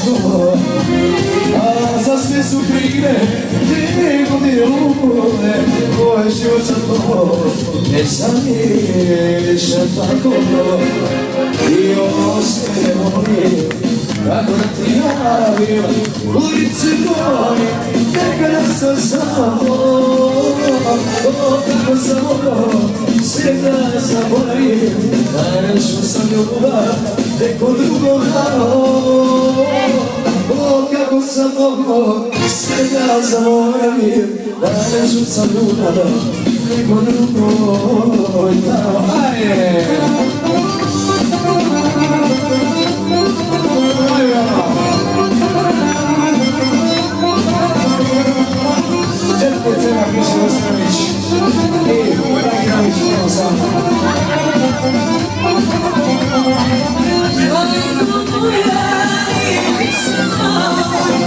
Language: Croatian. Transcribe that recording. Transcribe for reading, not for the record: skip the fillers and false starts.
to, a za sve su krive te godine, moj život za to ne zamišljam tako. I ovo se volim, kako da ti javim, ulici moje, nekada sam samo. Kako sam mogao sve da zaboravim, da našao sam ljubav neko drugo dao. Kako sam mogao sve da zaboravim, da našao sam ljubav neko drugo dao. Ajde! Četke cena piše Ostrović i Dragirović prvo sam. Majko moja, idi sa mnom.